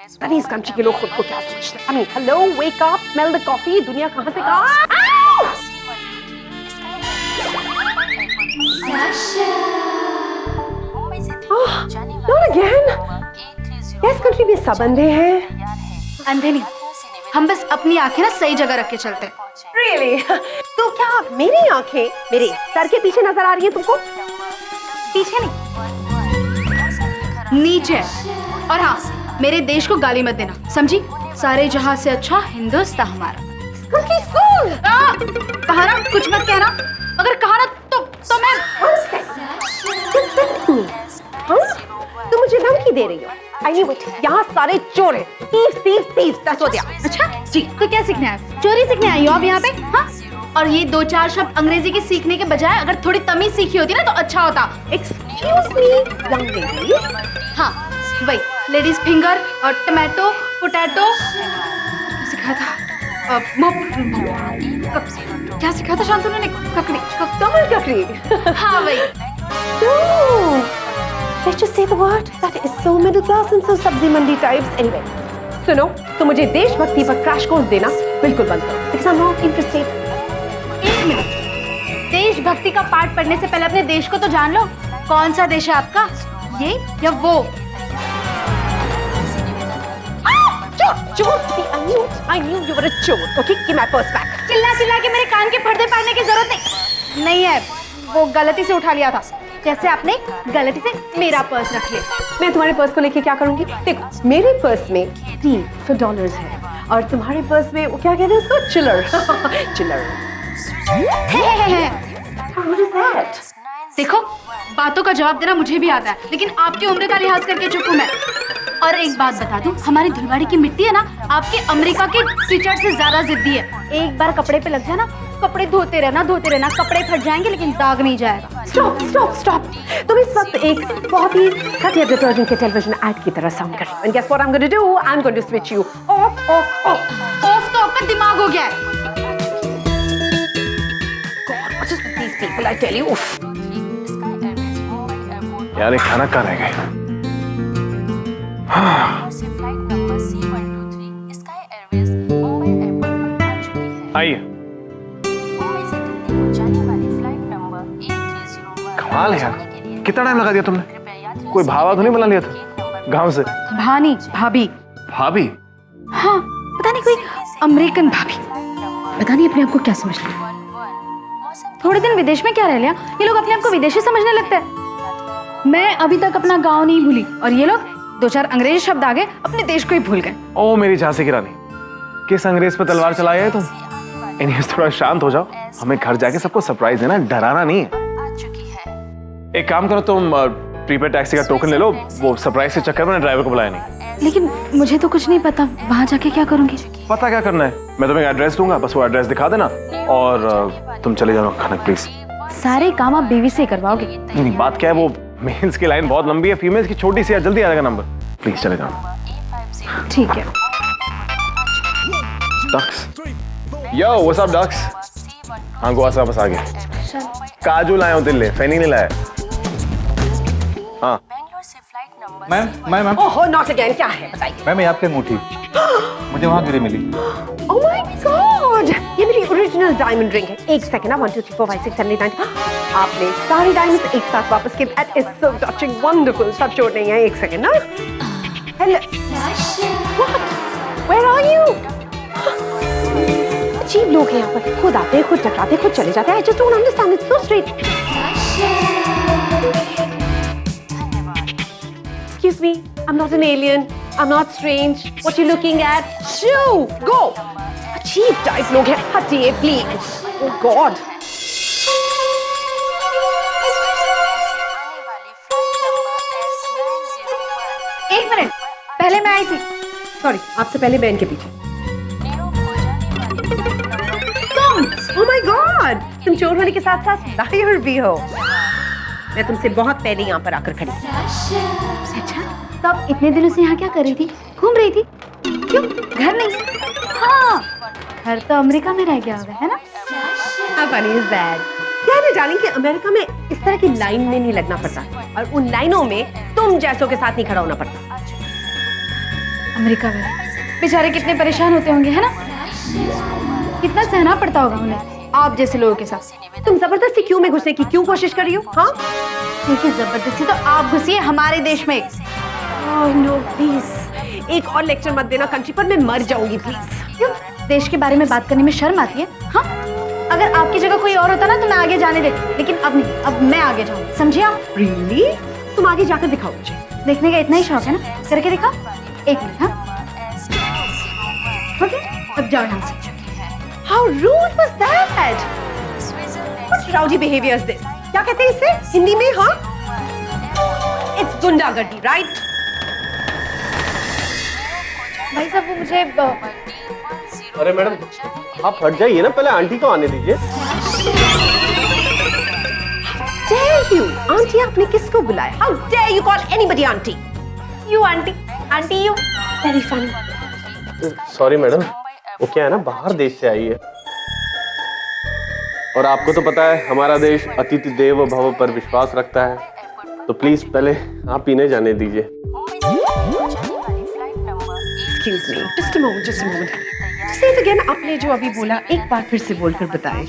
अरे इस कंट्री के लोग खुद को क्या सोचते हैं? I mean, hello, wake up, smell the coffee. दुनिया कहाँ से कहाँ? Not again. इस कंट्री में सब अंधे हैं। अंधे नहीं, हम बस अपनी आंखें ना सही जगह रख के चलते हैं। Really? तो क्या मेरी आंखें मेरे सर के पीछे नजर आ रही है तुमको? पीछे नहीं, नीचे। और हाँ, मेरे देश को गाली मत देना, समझी? सारे जहां से अच्छा हिंदुस्तान हमारा। कहा ना कुछ मत कहना, अगर कहा ना तो मैं तुम मुझे धमकी दे रही हो? I knew it. यहाँ सारे चोर हैं, thieves, that's what they are. अच्छा जी, तो क्या सीखने आए? चोरी सीखने आई हो आप यहाँ पे? हाँ? और ये 2-4 शब्द अंग्रेजी के सीखने के बजाय अगर थोड़ी तमीज सीखी होती ना तो अच्छा होता। Excuse me, young lady. हाँ, वही लेडीज फिंगर और टमाटो, पोटैटो सिखाया था। क्या सिखाया था शांतनु ने? ककड़ी। हाँ वही। No. Let's just say the word. That is so middle class and so सब्जी मंडी types. Anyway, सुनो, तो मुझे देशभक्ति पर क्रैश कोर्स देना बिल्कुल बंद करो। Because I'm not interested. एक मिनट, देशभक्ति का पाठ पढ़ने से पहले अपने देश को तो जान लो। कौन सा देश है आपका? ये या वो? चोर! I knew you were a चोर. Okay, give my purse back. चिल्ला के मेरे कान के पर्दे पाड़ने की जरूरत नहीं है। वो गलती से उठा लिया था, जैसे आपने गलती से मेरा पर्स रख लिया। मैं तुम्हारे पर्स को लेके क्या करूंगी? देखो, मेरे पर्स में $3 है और तुम्हारे पर्स में वो क्या कहते हैं उसको? चिल्लर। What is that? देखो, बातों का जवाब देना मुझे भी आता है, लेकिन आपकी उम्र का लिहाज करके चुप हूं मैं। और एक बात बता दूं, हमारी धुलवाड़ी की मिट्टी है ना, आपके अमेरिका के टीचर से ज्यादा जिद्दी है। एक बार कपड़े पे लग जाए ना, कपड़े धोते रहना, कपड़े फट जाएंगे लेकिन दाग नहीं जाएगा। Stop. तुम इस वक्त एक बहुत ही घटिया डिटर्जेंट के टेलीविजन ऐड की तरह साउंड कर रही हो। And guess what I'm going to do? I'm going to switch you off. Of तो आपका दिमाग हो गया है। God, what is with these people? I tell you. यार, खाना कहाँ रह गए? आइए। कमाल है यार, कितना टाइम लगा दिया तुमने? कोई भावा तो नहीं बना लिया था गांव से? भानी, भाभी। भाभी? हाँ, पता नहीं कोई अमेरिकन भाभी। पता नहीं अपने आप को क्या समझ लिया। थोड़े दिन विदेश में क्या रह लिया, ये लोग अपने आप को विदेशी समझने लगते हैं। मैं अभी तक अपना गांव नहीं भूली और ये लोग 2-4 अंग्रेजी शब्द आगे अपने देश को ही भूल गए। ओ मेरी झांसी की रानी, किस अंग्रेज पे तलवार चलाई है तुम? इन्हें थोड़ा शांत हो जाओ, हमें घर जाके सबको सरप्राइज देना, डराना नहीं है। एक काम करो, तुम प्रीपेड टैक्सी का टोकन ले लो, वो सरप्राइज के चक्कर में ड्राइवर को बुलाया नहीं। लेकिन मुझे तो कुछ नहीं पता, वहां जाके क्या करूंगी? पता क्या करना है, मैं तुम्हें एड्रेस दूंगा, बस वो एड्रेस दिखा देना और तुम चले जाओ खाना प्लीज। सारे काम आप बीवी से करवाओगे? नहीं, बात क्या है, वो मेल्स की लाइन बहुत लंबी है, फीमेल्स की छोटी सी है, जल्दी आ जाएगा नंबर, प्लीज चले जाओ। ठीक है। Ducks, yo what's up ducks? हाँ, गोवा से वापस आ गए। काजू लाया हूँ दिल्ली, फैनी नहीं लाया। हाँ मैम ओह, नॉट अगेन, क्या है बताइए? मैम, ये आपकी अंगूठी मुझे वहाँ गिरी मिली। Oh my God! ये मेरी ओरिजिनल डायमंड रिंग है। एक सेकंड, 1 2 3 4 5 6 7 8 9। आपने सारे डायमंड्स एक साथ वापस किए। That is so touching, wonderful. सब छोड़ नहीं है। एक सेकंड ना। Hello. What? Where are you? अजीब लोग हैं यहाँ पर, खुद आते हैं, खुद टकराते हैं, खुद चले जाते हैं। I just don't understand. It's so strange. Excuse me, I'm not an alien. I'm not strange. What you looking at? Shoo! Go! अजीब टाइप लोग हैं, हटिए प्लीज। Oh God! एक मिनट, पहले मैं आई थी। सॉरी, आपसे पहले मैं इनके पीछे। Oh my God! तुम चोर होने के साथ साथ लायर भी हो। मैं तुमसे बहुत पहले यहाँ पर आकर खड़ी। अच्छा, तो आप इतने दिनों से यहाँ क्या कर रही थी? घूम रही थी? क्यों, घर नहीं? हाँ, घर तो अमेरिका में रह गया होगा, है ना? How funny is that? क्या है डार्लिंग कि अमेरिका में इस तरह की लाइन में नहीं लगना पड़ता और उन लाइनों में तुम जैसों के साथ नहीं खड़ा होना पड़ता। अमेरिका वाले बेचारे कितने परेशान होते होंगे, है ना? कितना सहना पड़ता होगा उन्हें आप जैसे लोगों के साथ। तुम जबरदस्ती क्यों में घुसने की क्यों कोशिश कर रही हो? हाँ देखिए, जबरदस्ती तो आप घुसिए हमारे देश में। नो प्लीज, एक और लेक्चर मत देना कंट्री पर, मैं मर जाऊंगी प्लीज। क्यों? देश के बारे में बात करने में शर्म आती है? हाँ, अगर आपकी जगह कोई और होता ना तो मैं आगे जाने देती, लेकिन अब नहीं, अब मैं आगे जाऊँ, समझिए आप? रियली? तुम आगे जाकर दिखाओ मुझे। देखने का इतना ही शौक है ना, करके दिखाओ। एक मिनट। हाँ, ओके, अब जाओ यहाँ से। How rude was that? What rowdy behavior is this? क्या कहते हैं इसे हिंदी में? हाँ, It's गुंडागर्दी, right? भाई साहब, वो मुझे अरे मैडम, आप हट जाइए ना, पहले आंटी को आने दीजिए। Dare you? आंटी आपने किसको बुलाया? How dare you call anybody auntie? You aunty, aunty you. Very funny. Sorry madam, वो क्या है ना, बाहर देश से आई है और आपको तो पता है हमारा देश अतिथि देवो भव पर विश्वास रखता है, तो प्लीज पहले आप इन्हें जाने दीजिए। Excuse me, just a moment, just a moment. Say it again. आपने जो अभी बोला एक बार फिर से बोलकर बताएं।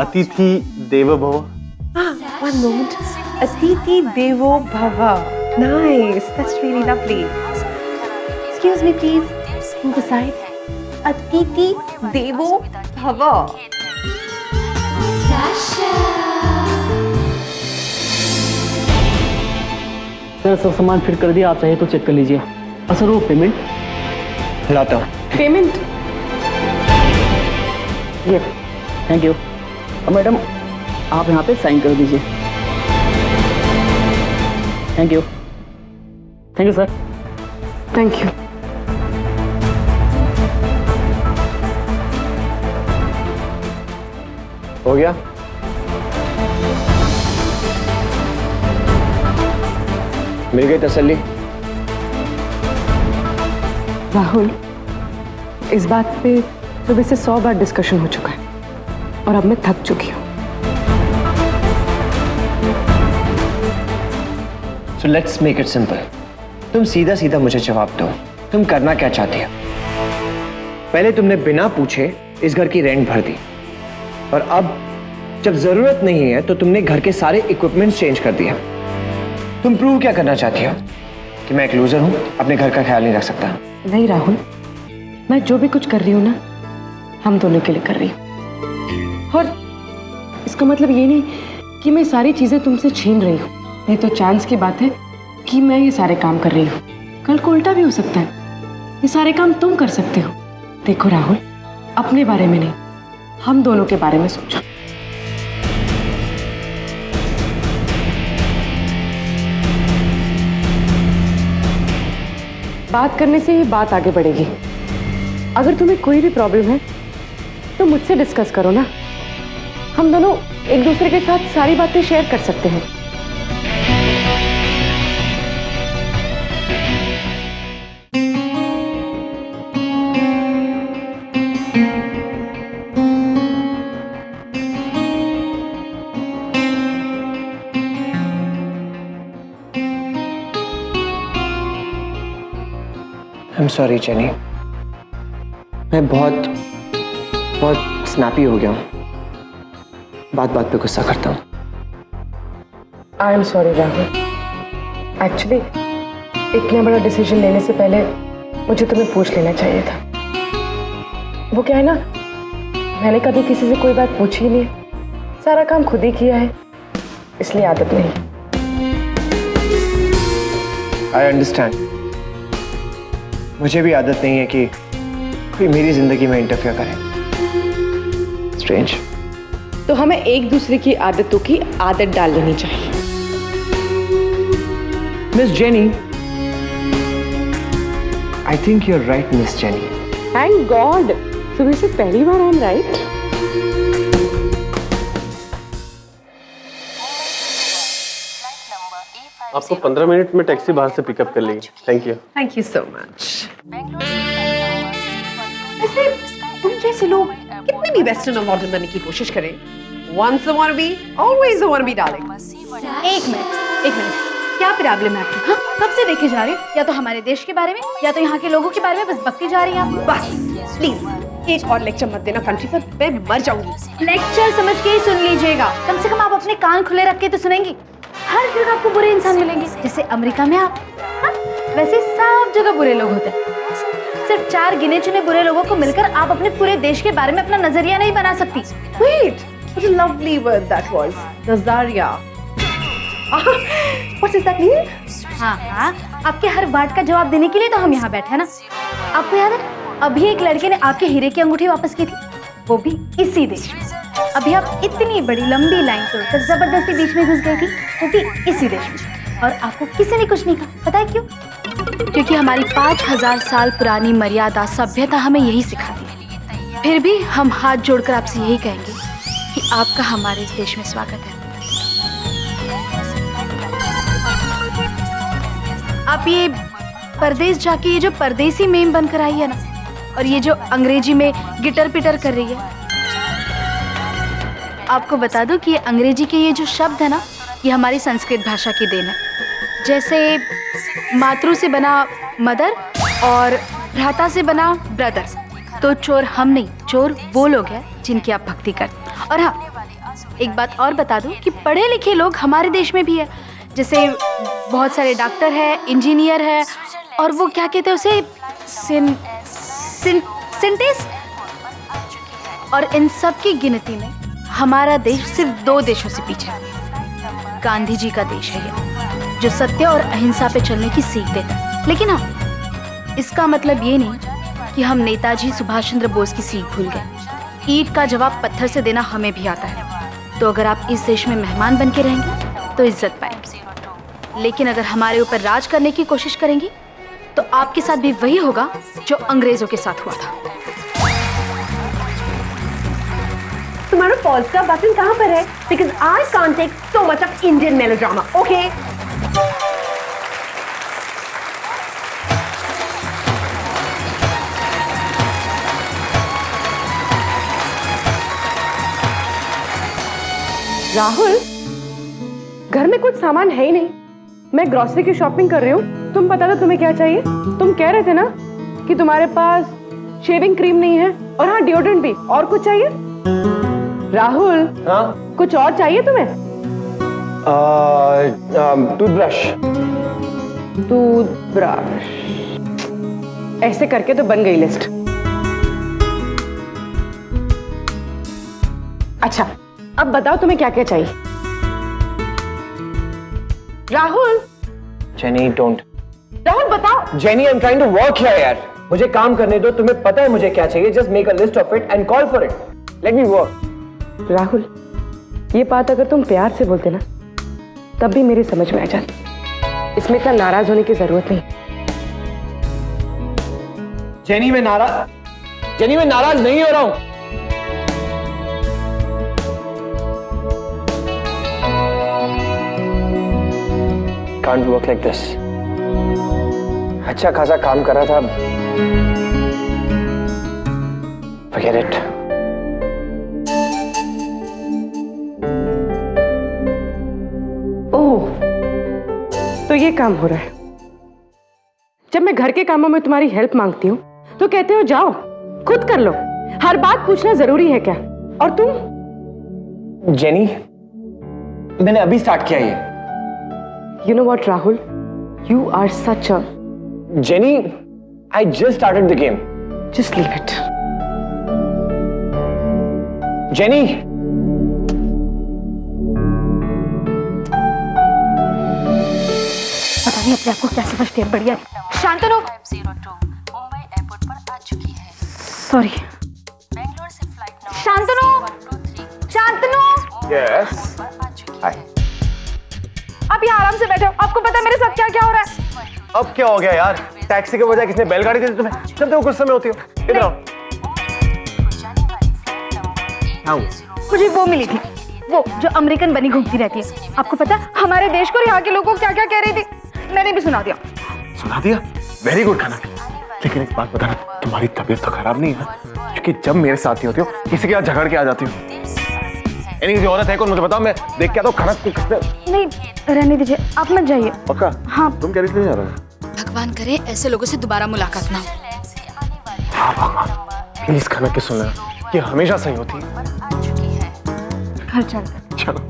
अतिथि देवो भव। One moment. अतिथि देवो भव. Nice. That's really lovely. Excuse me, please. Move aside. अतिथि देवो भव. सर, सब सामान फिट कर दिया, आप चाहिए तो चेक कर लीजिए। सर, वो पेमेंट लाता हूँ। पेमेंट? ये थैंक यू। मैडम, आप यहाँ पे साइन कर दीजिए। Thank you. Thank you sir. Thank you. हो गया? मिल गई तसल्ली? राहुल, इस बात पे सुबह से 100 बार डिस्कशन हो चुका है और अब मैं थक चुकी हूँ। So let's make it simple. तुम सीधा सीधा मुझे जवाब दो, तुम करना क्या चाहती हो? पहले तुमने बिना पूछे इस घर की रेंट भर दी और अब जब जरूरत नहीं है तो तुमने घर के सारे इक्विपमेंट्स चेंज कर दिया। तुम प्रूव क्या करना चाहती हो कि मैं एक लूजर हूं, अपने घर का ख्याल नहीं रख सकता? नहीं राहुल, मैं जो भी कुछ कर रही हूँ ना, हम दोनों के लिए कर रही हूँ। और इसका मतलब ये नहीं कि मैं सारी चीजें तुमसे छीन रही हूँ। नहीं तो चांस की बात है कि मैं ये सारे काम कर रही हूँ, कल को उल्टा भी हो सकता है। ये सारे काम तुम कर सकते हो। देखो राहुल, अपने बारे में नहीं, हम दोनों के बारे में सोचो। बात करने से ही बात आगे बढ़ेगी। अगर तुम्हें कोई भी प्रॉब्लम है तो मुझसे डिस्कस करो ना, हम दोनों एक दूसरे के साथ सारी बातें शेयर कर सकते हैं। I'm sorry जेनी, मैं बहुत स्नैपी हो गया हूँ, बात बात पे गुस्सा करता हूँ। I am sorry Rahul, actually इतना बड़ा डिसीजन लेने से पहले मुझे तुम्हें पूछ लेना चाहिए था। वो क्या है ना, मैंने कभी किसी से कोई बात पूछी ही नहीं, सारा काम खुद ही किया है, इसलिए आदत नहीं। आई अंडरस्टैंड, मुझे भी आदत नहीं है कि कोई मेरी जिंदगी में इंटरफेयर करे। स्ट्रेंज। तो हमें एक दूसरे की आदतों की आदत डाल लेनी चाहिए। Miss Jenny, I think you are right Miss Jenny. Thank God, सुबह से पहली बार आई एम राइट। आपको 15 मिनट में टैक्सी बाहर से पिकअप कर लेगी। Thank you. Thank you so much. वैसे तुम जैसे लोग कितने भी वेस्टर्न और मॉडर्न बनने की कोशिश करें, once a wannabe, always a wannabe, darling. एक मिनट, क्या प्रॉब्लम है आपकी? हाँ, कब से देखे जा रही हो? या तो हमारे देश के बारे में या तो यहाँ के लोगों के बारे में बस बकती जा रही हैं आप। बस प्लीज एक और लेक्चर मत देना कंट्री पर, मैं मर जाऊंगी। लेक्चर समझ के ही सुन लीजिएगा, कम से कम आप अपने कान खुले रख के तो सुनेंगी। हर जगह आपको बुरे इंसान मिलेंगे, जैसे अमेरिका में आप। हाँ? वैसे सब जगह बुरे लोग होते हैं। सिर्फ 4 गिने चुने बुरे लोगों को मिलकर आप अपने पूरे देश के बारे में अपना नजरिया नहीं बना सकती। Wait, what a lovely word that was, Nazaria. What does that mean? हाँ हाँ, आपके हर बात का जवाब देने के लिए तो हम यहाँ बैठे हैं ना। आपको याद है, अभी एक लड़के ने आपके हीरे की अंगूठी वापस की थी, वो भी इसी देश में। अभी आप इतनी बड़ी लंबी लाइन तोड़कर जबरदस्ती बीच में घुस गई थी, वो भी इसी देश में, और आपको किसी ने कुछ नहीं कहा। पता है क्यों? क्योंकि हमारी 5000 साल पुरानी मर्यादा सभ्यता हमें यही सिखाती है। फिर भी हम हाथ जोड़कर आपसे यही कहेंगे कि आपका हमारे इस देश में स्वागत है। आप ये परदेश जाके ये जो परदेसी मेम बनकर आई है ना, और ये जो अंग्रेजी में गिटर पिटर कर रही है, आपको बता दूं कि ये अंग्रेजी के ये जो शब्द है ना, ये हमारी संस्कृत भाषा की देन है। जैसे मातृ से बना मदर और भ्राता से बना ब्रदर, तो चोर हम नहीं, चोर वो लोग हैं जिनकी आप भक्ति करते। और हाँ, एक बात और बता दूं कि पढ़े लिखे लोग हमारे देश में भी है। जैसे बहुत सारे डॉक्टर है, इंजीनियर है, और वो क्या कहते हैं उसे, सिंटेस्ट। और इन सब की गिनती में हमारा देश सिर्फ 2 देशों से पीछे है। गांधी जी का देश है ये, जो सत्य और अहिंसा पे चलने की सीख देता है। लेकिन हाँ, इसका मतलब ये नहीं कि हम नेताजी सुभाष चंद्र बोस की सीख भूल गए। ईंट का जवाब पत्थर से देना हमें भी आता है। तो अगर आप इस देश में मेहमान बन के रहेंगे तो इज्जत पाएंगे, लेकिन अगर हमारे ऊपर राज करने की कोशिश करेंगी तो आपके साथ भी वही होगा जो अंग्रेजों के साथ हुआ था। तुम्हारा पॉज का बटन कहाँ पर है? Because I can't take so much of Indian melodrama, okay? Rahul, घर में कुछ सामान है ही नहीं। मैं ग्रोसरी की शॉपिंग कर रही हूँ। तुम बता दो तुम्हें क्या चाहिए? तुम कह रहे थे ना कि तुम्हारे पास शेविंग क्रीम नहीं है, और हाँ डिओड्रेंट भी। और कुछ चाहिए? राहुल, हाँ? कुछ और चाहिए तुम्हें? टूथब्रश। टूथब्रश। ऐसे करके तो बन गई लिस्ट। अच्छा, अब बताओ तुम्हें क्या क्या चाहिए? Rahul, jenny don't. राहुल बताओ। Jenny, I am trying to work here यार। मुझे काम करने दो। तुम्हें पता है मुझे क्या चाहिए। Just make a list of it and call for it. Let me work. Rahul, ये बात अगर तुम प्यार से बोलते ना, तब भी मेरी समझ में आ जाती। इसमें इतना नाराज होने की जरूरत नहीं। जेनी, मैं नाराज नहीं हो रहा हूं। Can't work like this. अच्छा खासा काम कर रहा था। Forget it. ओह, तो ये काम हो रहा है। जब मैं घर के कामों में तुम्हारी हेल्प मांगती हूँ तो कहते हो जाओ खुद कर लो। हर बात पूछना जरूरी है क्या? और तुम? जेनी, मैंने अभी स्टार्ट किया ये। You know what, Rahul? You are such a... Jenny, I just started the game. Just leave it. Jenny! पता नहीं अपने आप को क्या समझती है। बढ़िया। शांतनु, सॉरी। शांतनु, यस। हाय। आप यहाँ आराम से बैठो। आपको पता है मेरे साथ क्या क्या हो रहा है? अब क्या हो गया यार? टैक्सी के बजाय किसने बैलगाड़ी दे दी तुम्हें? जब तक गुस्से में होती हो। इधर आओ। मुझे वो मिली थी, वो जो अमेरिकन बनी घूमती रहती है। आपको पता है हमारे देश को और यहाँ के लोगों को क्या क्या कह रही थी? मैंने भी सुना दिया। सुना दिया? वेरी गुड खाना। लेकिन एक बात बताना, तुम्हारी तबीयत तो खराब नहीं है? क्योंकि जब मेरे साथ नहीं होती हो, किसी के साथ झगड़ के आ जाती हो। एनी ये औरत है कौन मुझे बताओ, मैं देख के आता हूँ खनक को किसने। नहीं रहने दीजिए, आप मत जाइए। पक्का? हाँ। तुम कह रही थी जा रहा है? भगवान करे ऐसे लोगों से दोबारा मुलाकात ना हो। हाँ भगवान, प्लीज खनक की सुन लेना, ये हमेशा सही होती है। घर चलते। चलो।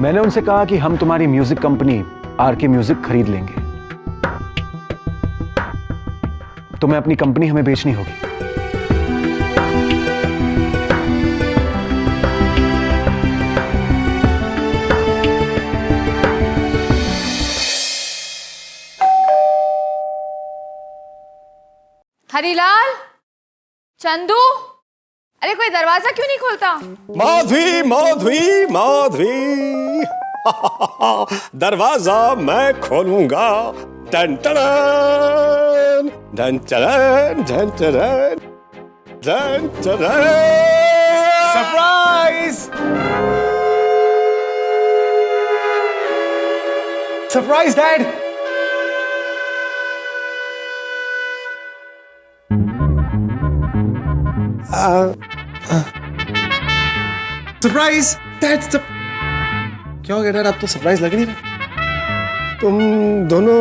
मैंने उनसे कहा कि हम तुम्हारी म्यूजिक कंपनी आरके म्यूजिक खरीद लेंगे। तुम्हें अपनी कंपनी हमें बेचनी होगी। हरीलाल, चंदू, अरे कोई दरवाजा क्यों नहीं खोलता? माधवी माधवी माधवी दरवाजा मैं खोलूंगा। टन टन टन टन टन टन टन टन। Surprise! Surprise dad! Surprise! That's the क्या हो गया डैड? आप तो सरप्राइज लग नहीं रहे। तुम दोनों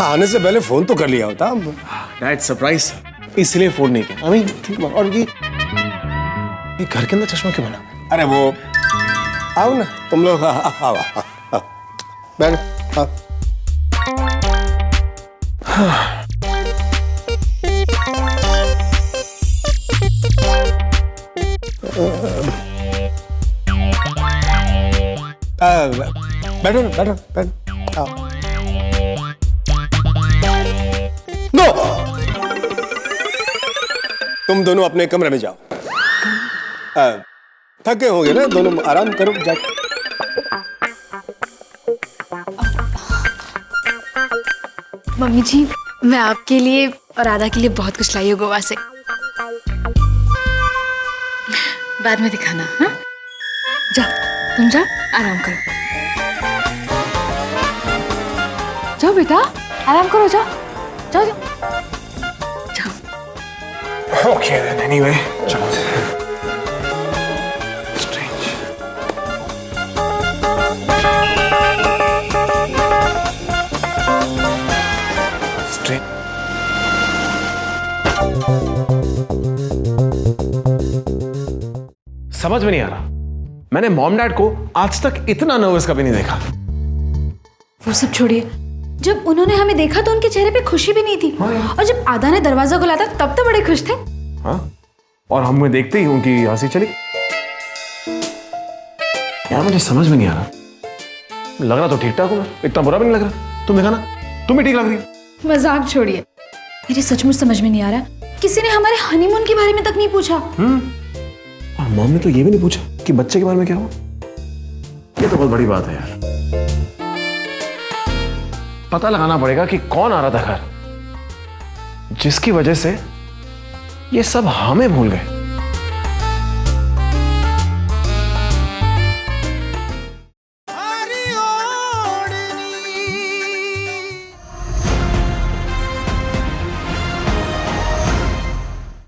आने से पहले फोन तो कर लिया होता। डैड सरप्राइज इसलिए फोन नहीं किया। आई मीन और ये घर के अंदर चश्मा क्यों बना? अरे वो आओ ना तुम लोग, आओ बैठ। बैठो ना, बैठो बैठो। नो, तुम दोनों अपने कमरे में जाओ। थके होंगे ना दोनों, आराम करो जाके। मम्मी जी, मैं आपके लिए और राधा के लिए बहुत कुछ लाई हूँ गोवा से। बाद में दिखाना। हाँ, जाओ तुम जाओ, आराम करो। जाओ बेटा, आराम करो, जाओ जाओ जाओ। ओके एनीवे चलो। समझ में नहीं आ रहा, मैंने मॉम डैड को आज तक इतना नर्वस कभी नहीं देखा। वो सब छोड़िए, जब उन्होंने हमें देखा तो उनके चेहरे पे खुशी भी नहीं थी। और जब आदा ने दरवाजा खोला था तब तो बड़े खुश थे। हाँ, और हमें देखते ही उनकी हंसी चली। यार मुझे समझ में नहीं आ रहा, लग रहा तो ठीक ठाक हूं मैं, इतना बुरा भी नहीं लग रहा। तुम देखा ना, तुम भी ठीक लग रही हो। मजाक छोड़िए, मेरे सचमुच समझ में नहीं आ रहा, किसी ने हमारे हनीमून के बारे में तक नहीं पूछा। और मॉम ने तो ये भी नहीं पूछा कि बच्चे के बारे में क्या हुआ। ये तो बहुत बड़ी बात है यार। पता लगाना पड़ेगा कि कौन आ रहा था घर, जिसकी वजह से ये सब हमें भूल गए।